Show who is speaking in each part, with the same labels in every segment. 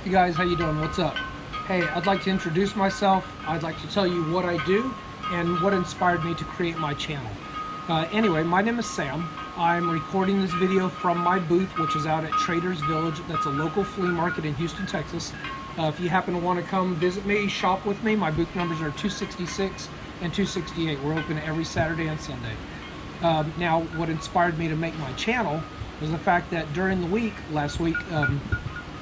Speaker 1: Hey guys, how you doing? What's up? Hey, I'd like to introduce myself. I'd like to tell you what I do and what inspired me to create my channel. Anyway, my name is Sam. I'm recording this video from my booth, which is out at Traders Village. That's a local flea market in Houston, Texas. If you happen to want to come visit me, shop with me, my booth numbers are 266 and 268. We're open every Saturday and Sunday. Now, what inspired me to make my channel was the fact that during the week, last week,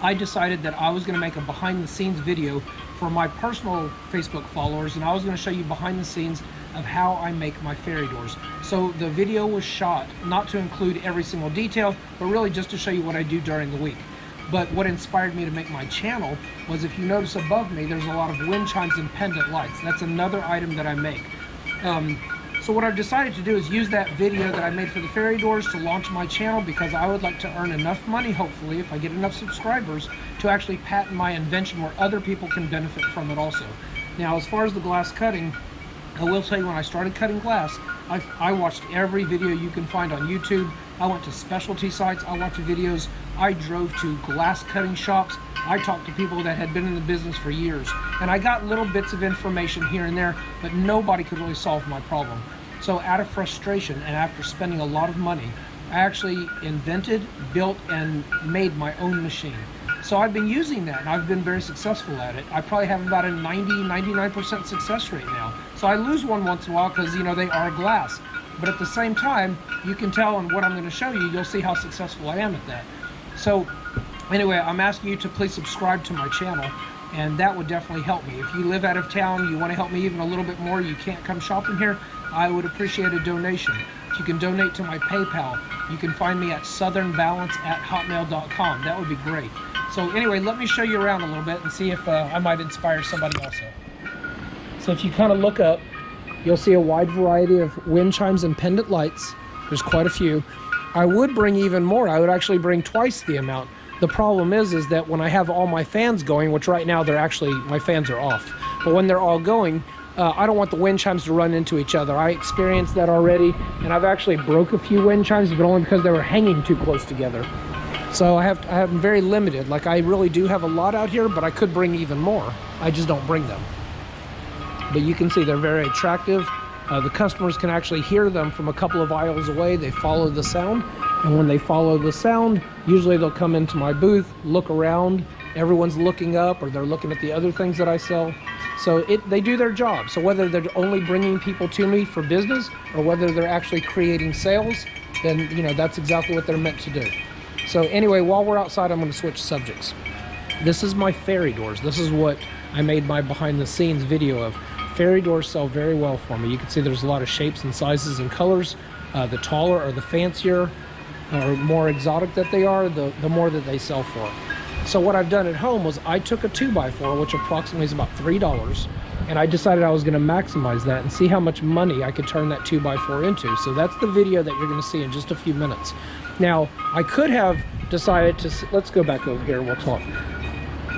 Speaker 1: I decided that I was going to make a behind the scenes video for my personal Facebook followers, and I was going to show you behind the scenes of how I make my fairy doors. So the video was shot not to include every single detail, but really just to show you what I do during the week. But what inspired me to make my channel was, if you notice above me, there's a lot of Windchimes and Pendant Lights. That's another item that I make. So what I've decided to do is use that video that I made for the fairy doors to launch my channel, because I would like to earn enough money, hopefully, if I get enough subscribers, to actually patent my invention where other people can benefit from it also. Now, as far as the glass cutting, I will tell you, when I started cutting glass, I watched every video you can find on YouTube. I went to specialty sites, I watched videos, I drove to glass cutting shops, I talked to people that had been in the business for years, and I got little bits of information here and there, but nobody could really solve my problem. So out of frustration, and after spending a lot of money, I actually invented, built, and made my own machine. So I've been using that, and I've been very successful at it. I probably have about a 99% success rate now. So I lose one once in a while because, you know, they are glass. But at the same time, you can tell in what I'm going to show you, you'll see how successful I am at that. So anyway, I'm asking you to please subscribe to my channel, and that would definitely help me. If you live out of town, you want to help me even a little bit more, you can't come shopping here, I would appreciate a donation. If you can donate to my PayPal, you can find me at southernbalance@hotmail.com. That would be great. So anyway, let me show you around a little bit and see if I might inspire somebody also. So if you kind of look up, you'll see a wide variety of wind chimes and pendant lights. There's quite a few. I would bring even more. I would actually bring twice the amount. The problem is that when I have all my fans going, which right now my fans are off, but when they're all going, I don't want the wind chimes to run into each other. I experienced that already, and I've actually broke a few wind chimes, but only because they were hanging too close together. So I have them very limited. Like, I really do have a lot out here, but I could bring even more. I just don't bring them. But you can see they're very attractive. The customers can actually hear them from a couple of aisles away. They follow the sound, and when they follow the sound, usually they'll come into my booth, look around. Everyone's looking up, or they're looking at the other things that I sell. So they do their job. So whether they're only bringing people to me for business, or whether they're actually creating sales, then, you know, that's exactly what they're meant to do. So anyway, while we're outside, I'm going to switch subjects. This is my fairy doors. This is what I made my behind the scenes video of. Fairy doors sell very well for me. You can see there's a lot of shapes and sizes and colors. The taller or the fancier or more exotic that they are, the more that they sell for. So what I've done at home was I took a 2x4, which approximately is about $3, and I decided I was going to maximize that and see how much money I could turn that 2x4 into. So that's the video that you're going to see in just a few minutes. Now, I could have decided to, let's go back over here and we'll talk.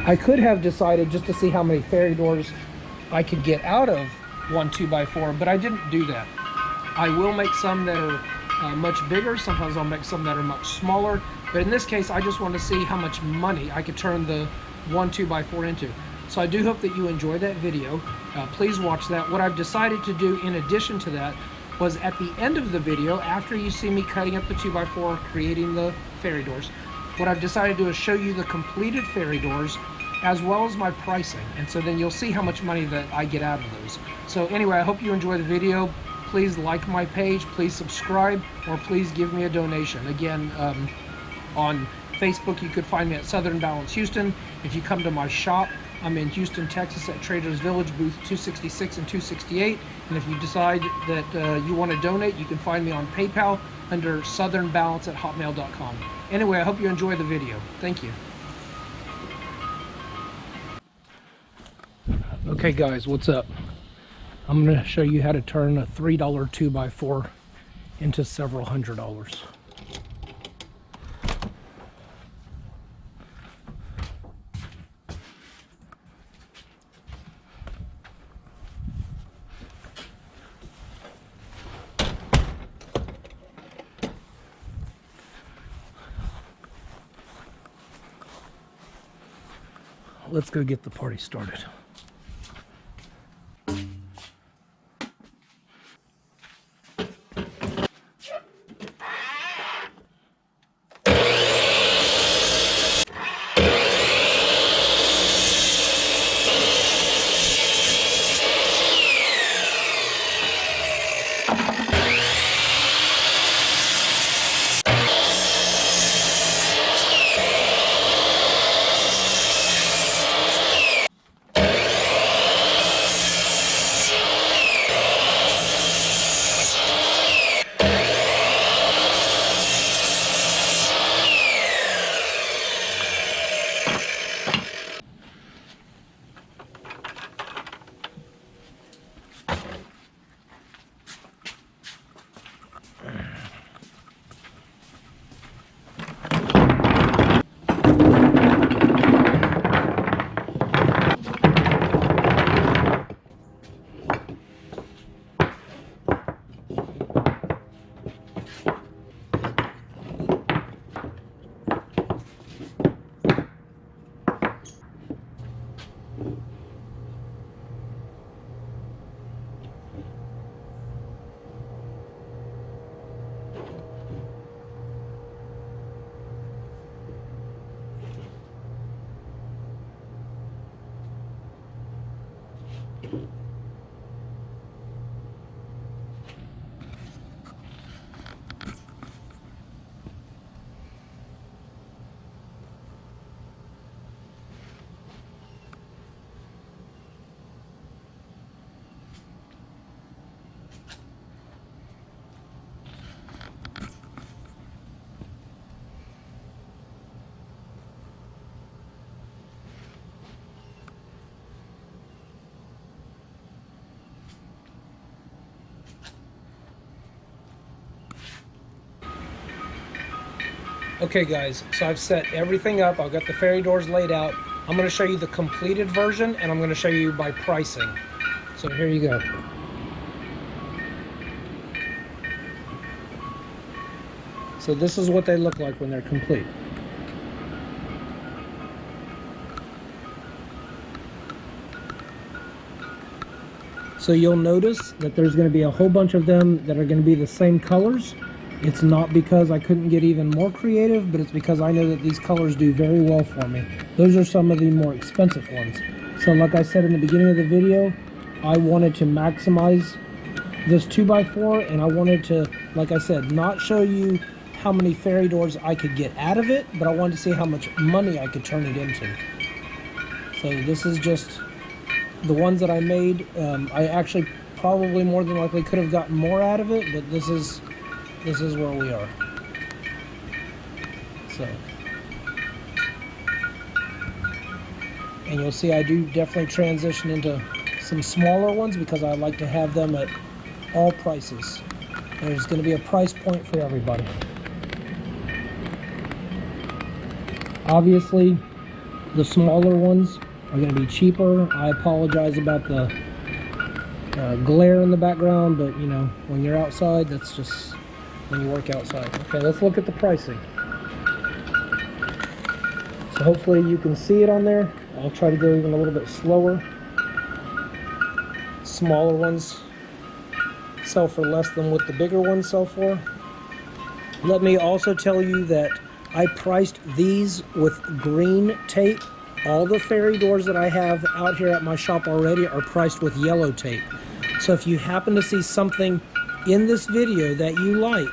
Speaker 1: I could have decided just to see how many fairy doors I could get out of one 2x4, but I didn't do that. I will make some that are much bigger. Sometimes I'll make some that are much smaller. But in this case, I just want to see how much money I could turn the one 2x4 into. So I do hope that you enjoy that video. Please watch that. What I've decided to do in addition to that was, at the end of the video, after you see me cutting up the 2x4, creating the fairy doors, what I've decided to do is show you the completed fairy doors as well as my pricing. And so then you'll see how much money that I get out of those. So anyway, I hope you enjoy the video. Please like my page, please subscribe, or please give me a donation. Again, on Facebook, you could find me at Southern Balance Houston. If you come to my shop, I'm in Houston, Texas at Traders Village, booth 266 and 268. And if you decide that you want to donate, you can find me on PayPal under southernbalance@hotmail.com. Anyway, I hope you enjoy the video. Thank you. Okay guys, what's up? I'm going to show you how to turn a $3 2x4 into several $100s. let's go get the party started. Okay guys, so I've set everything up. I've got the fairy doors laid out. I'm going to show you the completed version, and I'm going to show you by pricing. So here you go. So this is what they look like when they're complete. So you'll notice that there's going to be a whole bunch of them that are going to be the same colors. It's not because I couldn't get even more creative, but it's because I know that these colors do very well for me. Those are some of the more expensive ones. So like I said in the beginning of the video, I wanted to maximize this 2x4, and I wanted to, like I said, not show you how many fairy doors I could get out of it, but I wanted to see how much money I could turn it into. So this is just the ones that I made. I actually probably more than likely could have gotten more out of it, but this is where we are. So, and you'll see I do definitely transition into some smaller ones because I like to have them at all prices. There's going to be a price point for everybody. Obviously, the smaller ones are going to be cheaper. I apologize about the glare in the background, but you know, when you're outside, that's just when you work outside. Okay, let's look at the pricing. So hopefully you can see it on there. I'll try to go even a little bit slower. Smaller ones sell for less than what the bigger ones sell for. Let me also tell you that I priced these with green tape. All the fairy doors that I have out here at my shop already are priced with yellow tape. So if you happen to see something in this video that you like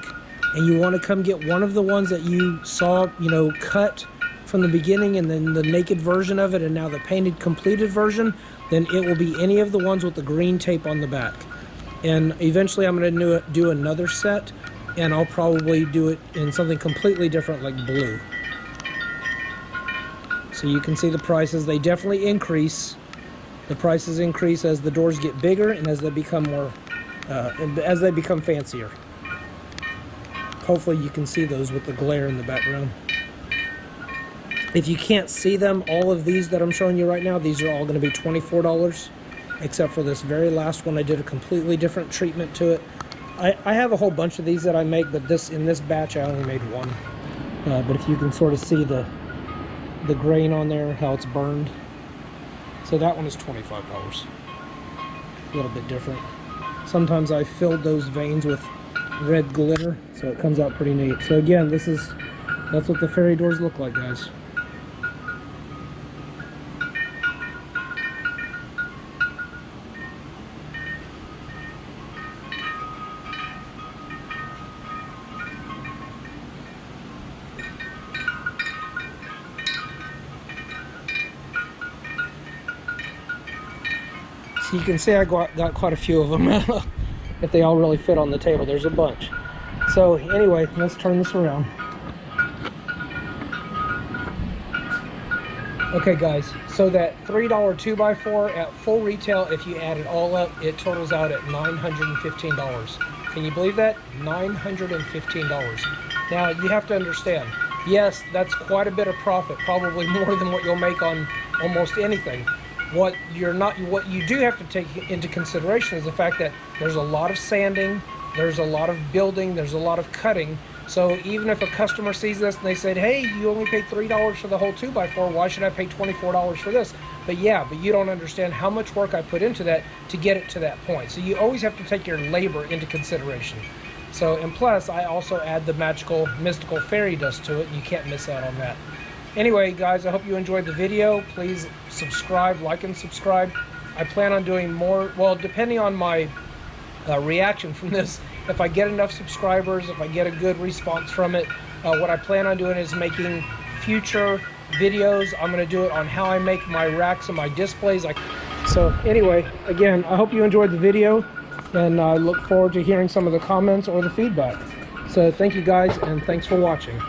Speaker 1: and you want to come get one of the ones that you saw, you know, cut from the beginning and then the naked version of it and now the painted completed version, then it will be any of the ones with the green tape on the back. And eventually I'm going to do another set, and I'll probably do it in something completely different like blue. So you can see the prices, they definitely increase. The prices increase as the doors get bigger and as they become more, as they become fancier. Hopefully you can see those with the glare in the background. If you can't see them, all of these that I'm showing you right now, these are all going to be $24, except for this very last one. I did a completely different treatment to it. I have a whole bunch of these that I make, but in this batch I only made one. But if you can sort of see the grain on there, how it's burned. So that one is $25. A little bit different. Sometimes I filled those veins with red glitter, so it comes out pretty neat. So again, that's what the fairy doors look like, guys. So you can see I got quite a few of them. If they all really fit on the table, there's a bunch. So anyway, let's turn this around. Okay guys, so that $3 2x4 at full retail, if you add it all up, it totals out at $915. Can you believe that? $915. Now you have to understand, yes, that's quite a bit of profit, probably more than what you'll make on almost anything. What you do have to take into consideration is the fact that there's a lot of sanding, there's a lot of building, there's a lot of cutting. So even if a customer sees this and they said, hey, you only paid $3 for the whole 2x4, why should I pay $24 for this? But you don't understand how much work I put into that to get it to that point. So you always have to take your labor into consideration. So, and plus I also add the magical, mystical fairy dust to it, and you can't miss out on that. Anyway, guys, I hope you enjoyed the video. Please subscribe, like and subscribe. I plan on doing more, well, depending on my reaction from this. If I get enough subscribers, if I get a good response from it, what I plan on doing is making future videos. I'm going to do it on how I make my racks and my displays. So anyway, again, I hope you enjoyed the video, and I look forward to hearing some of the comments or the feedback. So thank you guys, and thanks for watching.